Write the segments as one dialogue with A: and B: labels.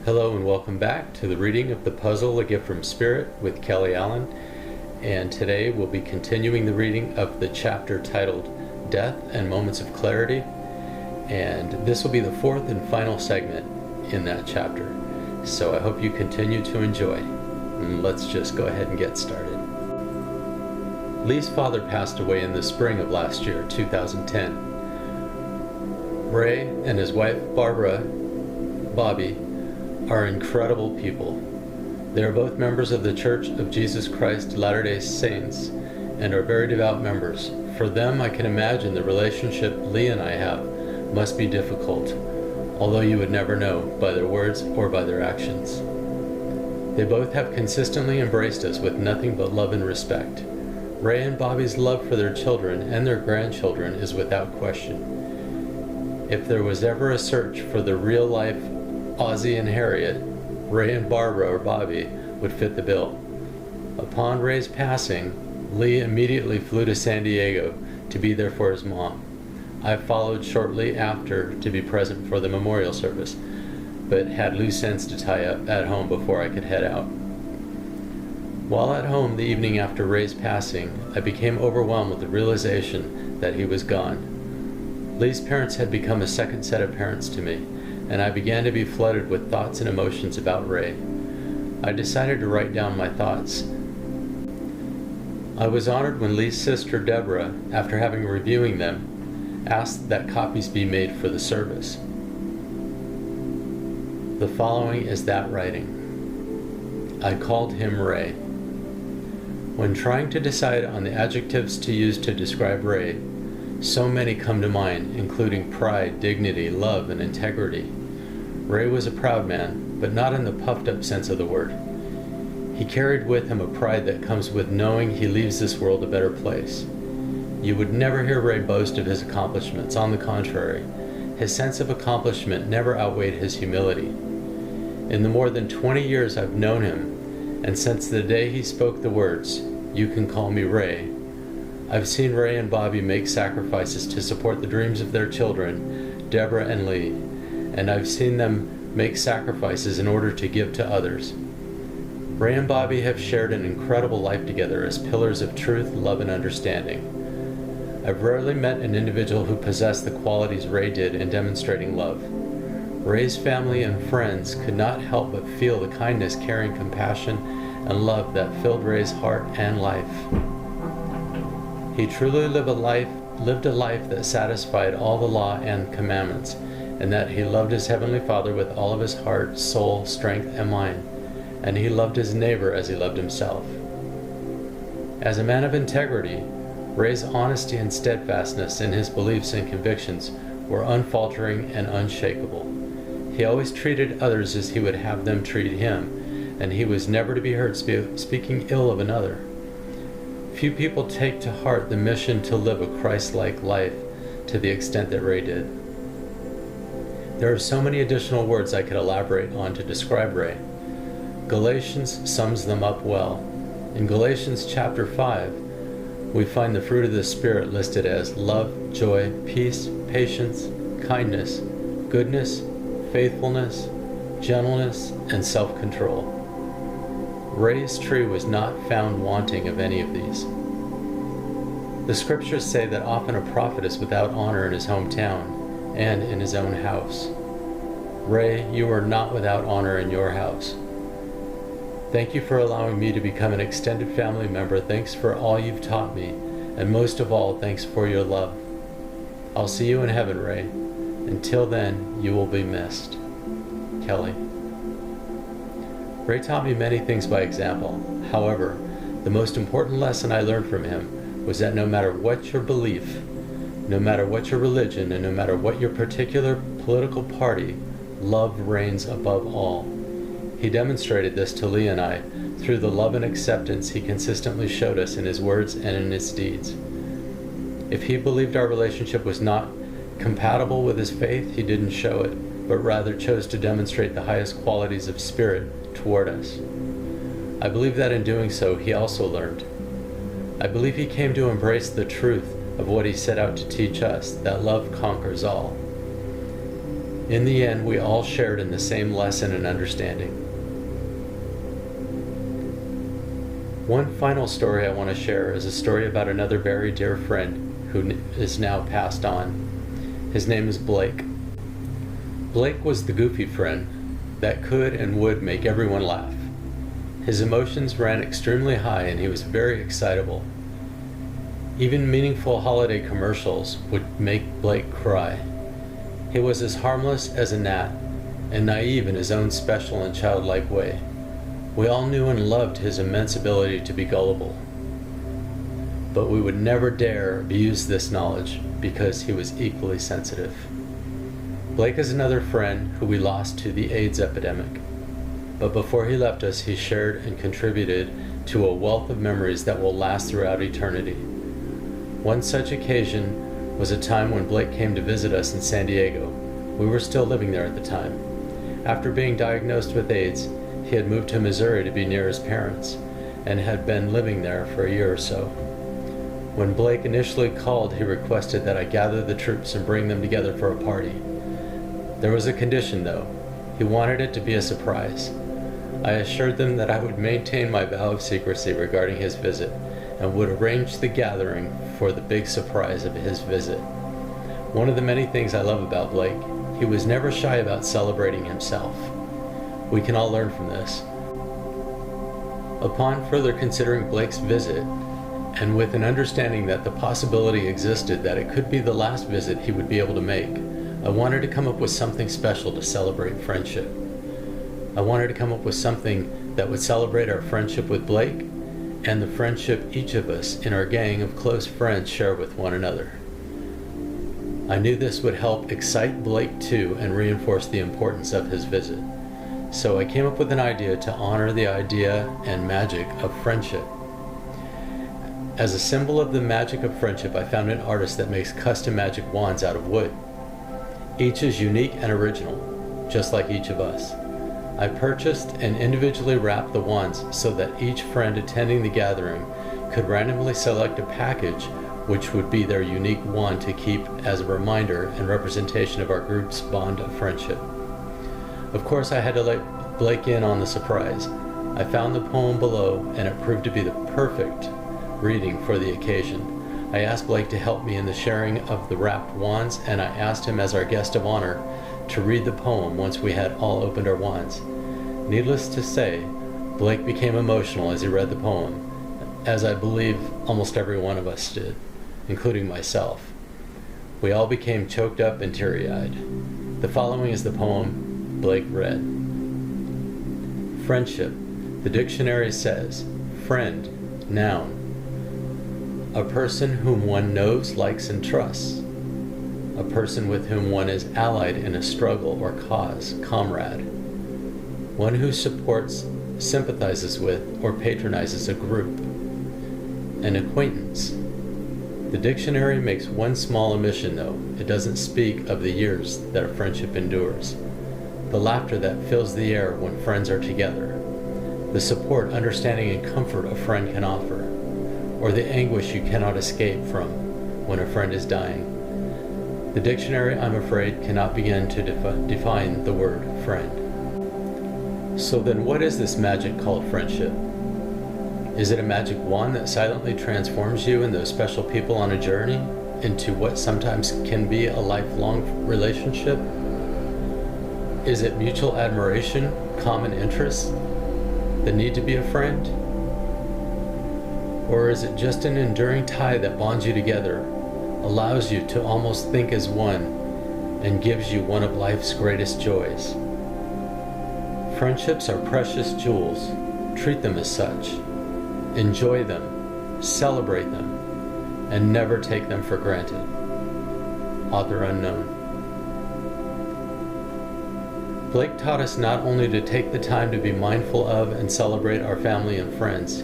A: Hello and welcome back to the reading of the puzzle A Gift from Spirit with Kelly Allen. And today we'll be continuing the reading of the chapter titled Death and Moments of Clarity. And this will be the fourth and final segment in that chapter. So I hope you continue to enjoy. And let's just go ahead and get started. Lee's father passed away in the spring of last year, 2010. Ray and his wife, Bobby, are incredible people. They are both members of the Church of Jesus Christ Latter-day Saints and are very devout members. For them, I can imagine the relationship Lee and I have must be difficult, although you would never know by their words or by their actions. They both have consistently embraced us with nothing but love and respect. Ray and Bobby's love for their children and their grandchildren is without question. If there was ever a search for the real-life Ozzie and Harriet, Ray and Barbara or Bobby would fit the bill. Upon Ray's passing, Lee immediately flew to San Diego to be there for his mom. I followed shortly after to be present for the memorial service, but had loose ends to tie up at home before I could head out. While at home the evening after Ray's passing, I became overwhelmed with the realization that he was gone. Lee's parents had become a second set of parents to me, and I began to be flooded with thoughts and emotions about Ray. I decided to write down my thoughts. I was honored when Lee's sister Deborah, after having reviewing them, asked that copies be made for the service. The following is that writing. I called him Ray. When trying to decide on the adjectives to use to describe Ray, so many come to mind, including pride, dignity, love, and integrity. Ray was a proud man, but not in the puffed-up sense of the word. He carried with him a pride that comes with knowing he leaves this world a better place. You would never hear Ray boast of his accomplishments. On the contrary, his sense of accomplishment never outweighed his humility. In the more than 20 years I've known him, and since the day he spoke the words, "You can call me Ray," I've seen Ray and Bobby make sacrifices to support the dreams of their children, Deborah and Lee, and I've seen them make sacrifices in order to give to others. Ray and Bobby have shared an incredible life together as pillars of truth, love, and understanding. I've rarely met an individual who possessed the qualities Ray did in demonstrating love. Ray's family and friends could not help but feel the kindness, caring, compassion, and love that filled Ray's heart and life. He truly lived a life that satisfied all the law and commandments, and that he loved his Heavenly Father with all of his heart, soul, strength, and mind, and he loved his neighbor as he loved himself. As a man of integrity, Ray's honesty and steadfastness in his beliefs and convictions were unfaltering and unshakable. He always treated others as he would have them treat him, and he was never to be heard speaking ill of another. Few people take to heart the mission to live a Christ-like life to the extent that Ray did. There are so many additional words I could elaborate on to describe Ray. Galatians sums them up well. In Galatians chapter 5, we find the fruit of the Spirit listed as love, joy, peace, patience, kindness, goodness, faithfulness, gentleness, and self-control. Ray's tree was not found wanting of any of these. The scriptures say that often a prophet is without honor in his hometown and in his own house. Ray, you are not without honor in your house. Thank you for allowing me to become an extended family member. Thanks for all you've taught me, and most of all, thanks for your love. I'll see you in heaven, Ray. Until then, you will be missed. Kelly. Ray taught me many things by example. However, the most important lesson I learned from him was that no matter what your belief, no matter what your religion, and no matter what your particular political party, love reigns above all. He demonstrated this to Lee and I through the love and acceptance he consistently showed us in his words and in his deeds. If he believed our relationship was not compatible with his faith, he didn't show it, but rather chose to demonstrate the highest qualities of spirit toward us. I believe that in doing so, he also learned. I believe he came to embrace the truth of what he set out to teach us, that love conquers all. In the end, we all shared in the same lesson and understanding. One final story I want to share is a story about another very dear friend who is now passed on. His name is Blake. Blake was the goofy friend that could and would make everyone laugh. His emotions ran extremely high and he was very excitable. Even meaningful holiday commercials would make Blake cry. He was as harmless as a gnat and naive in his own special and childlike way. We all knew and loved his immense ability to be gullible. But we would never dare abuse this knowledge because he was equally sensitive. Blake is another friend who we lost to the AIDS epidemic. But before he left us, he shared and contributed to a wealth of memories that will last throughout eternity. One such occasion was a time when Blake came to visit us in San Diego. We were still living there at the time. After being diagnosed with AIDS, he had moved to Missouri to be near his parents, and had been living there for a year or so. When Blake initially called, he requested that I gather the troops and bring them together for a party. There was a condition, though. He wanted it to be a surprise. I assured them that I would maintain my vow of secrecy regarding his visit, and would arrange the gathering for the big surprise of his visit. One of the many things I love about Blake, he was never shy about celebrating himself. We can all learn from this. Upon further considering Blake's visit, and with an understanding that the possibility existed that it could be the last visit he would be able to make, I wanted to come up with something special to celebrate friendship. I wanted to come up with something that would celebrate our friendship with Blake and the friendship each of us in our gang of close friends share with one another. I knew this would help excite Blake too and reinforce the importance of his visit. So I came up with an idea to honor the idea and magic of friendship. As a symbol of the magic of friendship, I found an artist that makes custom magic wands out of wood. Each is unique and original, just like each of us. I purchased and individually wrapped the wands so that each friend attending the gathering could randomly select a package which would be their unique wand to keep as a reminder and representation of our group's bond of friendship. Of course, I had to let Blake in on the surprise. I found the poem below, and it proved to be the perfect reading for the occasion. I asked Blake to help me in the sharing of the wrapped wands, and I asked him as our guest of honor to read the poem once we had all opened our wands. Needless to say, Blake became emotional as he read the poem, as I believe almost every one of us did, including myself. We all became choked up and teary-eyed. The following is the poem Blake read. Friendship. The dictionary says, friend, noun. A person whom one knows, likes, and trusts. A person with whom one is allied in a struggle or cause, comrade. One who supports, sympathizes with, or patronizes a group. An acquaintance. The dictionary makes one small omission, though. It doesn't speak of the years that a friendship endures, the laughter that fills the air when friends are together, the support, understanding, and comfort a friend can offer, or the anguish you cannot escape from when a friend is dying. The dictionary, I'm afraid, cannot begin to define the word friend. So then what is this magic called friendship? Is it a magic wand that silently transforms you and those special people on a journey into what sometimes can be a lifelong relationship? Is it mutual admiration, common interests, the need to be a friend? Or is it just an enduring tie that bonds you together, allows you to almost think as one, and gives you one of life's greatest joys? Friendships are precious jewels. Treat them as such. Enjoy them, celebrate them, and never take them for granted. Author unknown. Blake taught us not only to take the time to be mindful of and celebrate our family and friends,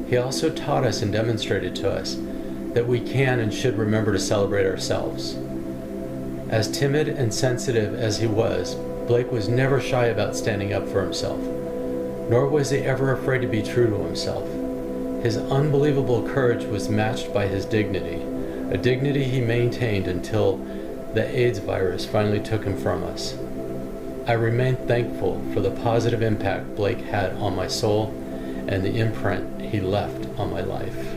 A: he also taught us and demonstrated to us that we can and should remember to celebrate ourselves. As timid and sensitive as he was, Blake was never shy about standing up for himself, nor was he ever afraid to be true to himself. His unbelievable courage was matched by his dignity, a dignity he maintained until the AIDS virus finally took him from us. I remain thankful for the positive impact Blake had on my soul and the imprint he left on my life.